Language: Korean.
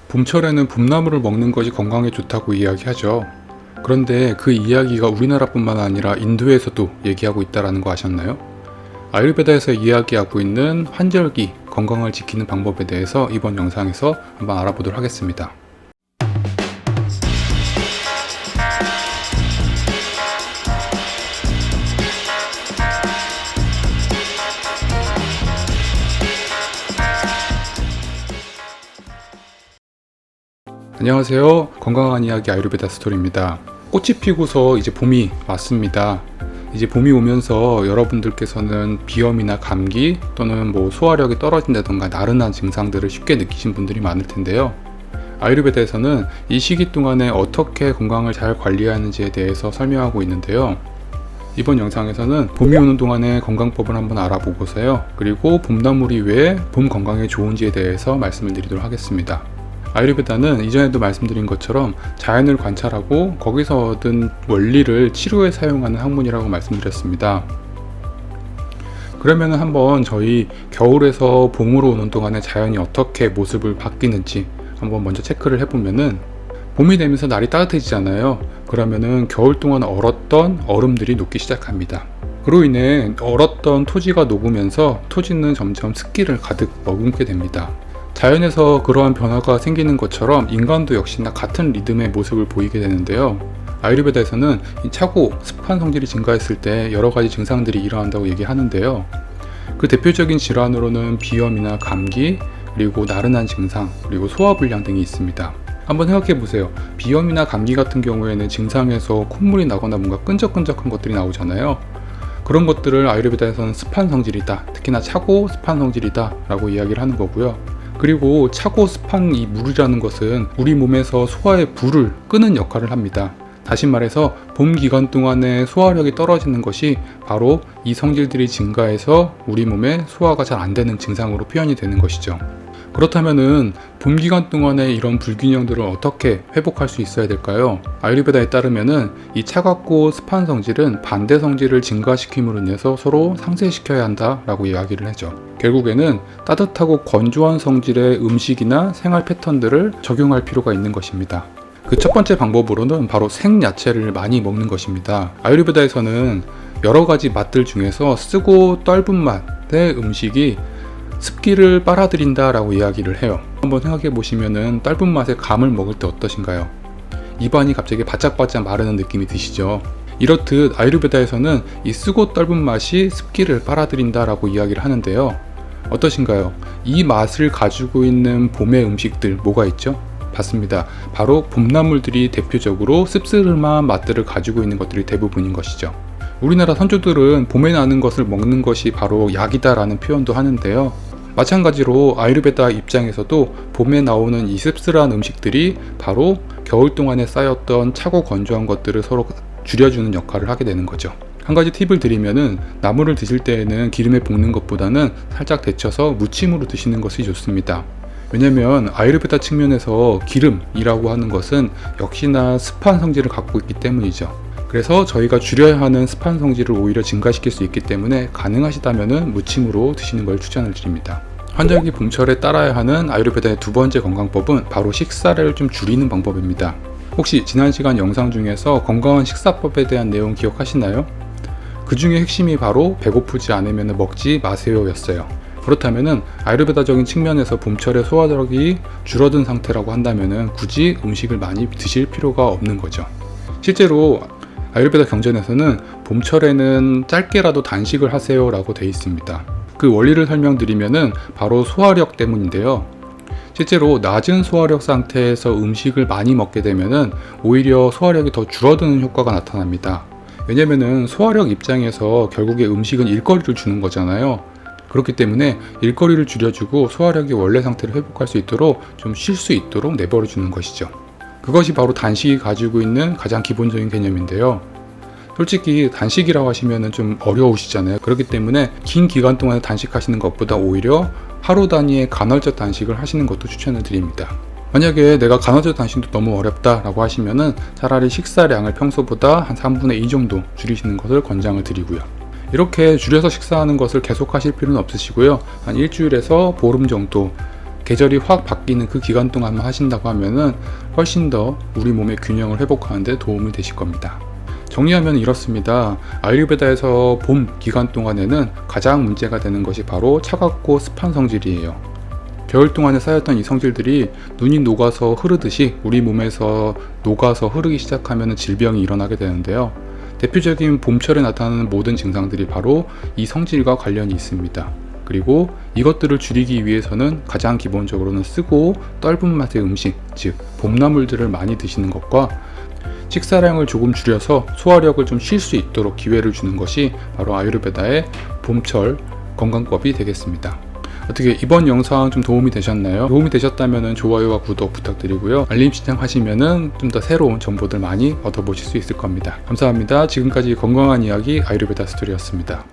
봄철에는 봄나물을 먹는 것이 건강에 좋다고 이야기하죠. 그런데 그 이야기가 우리나라뿐만 아니라 인도에서도 얘기하고 있다는 거 아셨나요? 아유르베다에서 이야기하고 있는 환절기 건강을 지키는 방법에 대해서 이번 영상에서 한번 알아보도록 하겠습니다. 안녕하세요. 건강한 이야기 아유르베다 스토리입니다. 꽃이 피고서 이제 봄이 왔습니다. 이제 봄이 오면서 여러분들께서는 비염이나 감기 또는 소화력이 떨어진다던가 나른한 증상들을 쉽게 느끼신 분들이 많을 텐데요. 아유르베다에서는 이 시기 동안에 어떻게 건강을 잘 관리하는지에 대해서 설명하고 있는데요. 이번 영상에서는 봄이 오는 동안의 건강법을 한번 알아보고서요. 그리고 봄나물이 왜 봄 건강에 좋은지에 대해서 말씀을 드리도록 하겠습니다. 아유르베다는 이전에도 말씀드린 것처럼 자연을 관찰하고 거기서 얻은 원리를 치료에 사용하는 학문이라고 말씀드렸습니다. 그러면 한번 저희 겨울에서 봄으로 오는 동안에 자연이 어떻게 모습을 바뀌는지 한번 먼저 체크를 해보면은, 봄이 되면서 날이 따뜻해지잖아요. 그러면은 겨울 동안 얼었던 얼음들이 녹기 시작합니다. 그로 인해 얼었던 토지가 녹으면서 토지는 점점 습기를 가득 머금게 됩니다. 자연에서 그러한 변화가 생기는 것처럼 인간도 역시나 같은 리듬의 모습을 보이게 되는데요. 아유르베다에서는 이 차고 습한 성질이 증가했을 때 여러 가지 증상들이 일어난다고 얘기하는데요. 그 대표적인 질환으로는 비염이나 감기, 그리고 나른한 증상, 그리고 소화불량 등이 있습니다. 한번 생각해 보세요. 비염이나 감기 같은 경우에는 증상에서 콧물이 나거나 뭔가 끈적끈적한 것들이 나오잖아요. 그런 것들을 아유르베다에서는 습한 성질이다, 특히나 차고 습한 성질이다 라고 이야기를 하는 거고요. 그리고 차고 습한 이 물이라는 것은 우리 몸에서 소화의 불을 끄는 역할을 합니다. 다시 말해서 봄 기간 동안에 소화력이 떨어지는 것이 바로 이 성질들이 증가해서 우리 몸에 소화가 잘 안 되는 증상으로 표현이 되는 것이죠. 그렇다면은 봄 기간 동안에 이런 불균형들을 어떻게 회복할 수 있어야 될까요? 아유르베다에 따르면은 이 차갑고 습한 성질은 반대 성질을 증가시킴으로 인해서 서로 상쇄시켜야 한다라고 이야기를 하죠. 결국에는 따뜻하고 건조한 성질의 음식이나 생활 패턴들을 적용할 필요가 있는 것입니다. 그 첫 번째 방법으로는 바로 생야채를 많이 먹는 것입니다. 아유르베다에서는 여러 가지 맛들 중에서 쓰고 떫은 맛의 음식이 습기를 빨아들인다 라고 이야기를 해요. 한번 생각해 보시면은 떫은 맛의 감을 먹을 때 어떠신가요? 입안이 갑자기 바짝바짝 마르는 느낌이 드시죠? 이렇듯 아유르베다에서는 이 쓰고 떫은 맛이 습기를 빨아들인다 라고 이야기를 하는데요. 어떠신가요? 이 맛을 가지고 있는 봄의 음식들 뭐가 있죠? 맞습니다. 바로 봄나물들이 대표적으로 씁쓸한 맛들을 가지고 있는 것들이 대부분인 것이죠. 우리나라 선조들은 봄에 나는 것을 먹는 것이 바로 약이다 라는 표현도 하는데요. 마찬가지로 아유르베다 입장에서도 봄에 나오는 이 씁쓸한 음식들이 바로 겨울 동안에 쌓였던 차고 건조한 것들을 서로 줄여주는 역할을 하게 되는 거죠. 한 가지 팁을 드리면은, 나물을 드실 때에는 기름에 볶는 것보다는 살짝 데쳐서 무침으로 드시는 것이 좋습니다. 왜냐면 아유르베다 측면에서 기름이라고 하는 것은 역시나 습한 성질을 갖고 있기 때문이죠. 그래서 저희가 줄여야 하는 습한 성질을 오히려 증가시킬 수 있기 때문에 가능하시다면 무침으로 드시는 걸 추천을 드립니다. 환절기 봄철에 따라야 하는 아유르베다의 두 번째 건강법은 바로 식사를 좀 줄이는 방법입니다. 혹시 지난 시간 영상 중에서 건강한 식사법에 대한 내용 기억하시나요? 그 중에 핵심이 바로 배고프지 않으면 먹지 마세요 였어요. 그렇다면 아유르베다적인 측면에서 봄철에 소화력이 줄어든 상태라고 한다면 굳이 음식을 많이 드실 필요가 없는 거죠. 실제로 아유르베다 경전에서는 봄철에는 짧게라도 단식을 하세요 라고 되어 있습니다. 그 원리를 설명드리면은 바로 소화력 때문인데요. 실제로 낮은 소화력 상태에서 음식을 많이 먹게 되면은 오히려 소화력이 더 줄어드는 효과가 나타납니다. 왜냐면은 소화력 입장에서 결국에 음식은 일거리를 주는 거잖아요. 그렇기 때문에 일거리를 줄여주고 소화력이 원래 상태를 회복할 수 있도록 좀 쉴 수 있도록 내버려 주는 것이죠. 그것이 바로 단식이 가지고 있는 가장 기본적인 개념인데요. 솔직히 단식이라고 하시면 좀 어려우시잖아요. 그렇기 때문에 긴 기간 동안 단식하시는 것보다 오히려 하루 단위의 간헐적 단식을 하시는 것도 추천을 드립니다. 만약에 내가 간헐적 단식도 너무 어렵다라고 하시면은 차라리 식사량을 평소보다 한 3분의 2 정도 줄이시는 것을 권장을 드리고요. 이렇게 줄여서 식사하는 것을 계속 하실 필요는 없으시고요. 한 일주일에서 보름 정도 계절이 확 바뀌는 그 기간 동안만 하신다고 하면은 훨씬 더 우리 몸의 균형을 회복하는 데 도움이 되실 겁니다. 정리하면 이렇습니다. 아유르베다에서 봄 기간 동안에는 가장 문제가 되는 것이 바로 차갑고 습한 성질이에요. 겨울 동안에 쌓였던 이 성질들이 눈이 녹아서 흐르듯이 우리 몸에서 녹아서 흐르기 시작하면 질병이 일어나게 되는데요. 대표적인 봄철에 나타나는 모든 증상들이 바로 이 성질과 관련이 있습니다. 그리고 이것들을 줄이기 위해서는 가장 기본적으로는 쓰고 떫은 맛의 음식, 즉 봄나물들을 많이 드시는 것과 식사량을 조금 줄여서 소화력을 좀 쉴 수 있도록 기회를 주는 것이 바로 아유르베다의 봄철 건강법이 되겠습니다. 어떻게 이번 영상 좀 도움이 되셨나요? 도움이 되셨다면 좋아요와 구독 부탁드리고요. 알림 신청하시면 좀 더 새로운 정보들 많이 얻어보실 수 있을 겁니다. 감사합니다. 지금까지 건강한 이야기 아유르베다 스토리였습니다.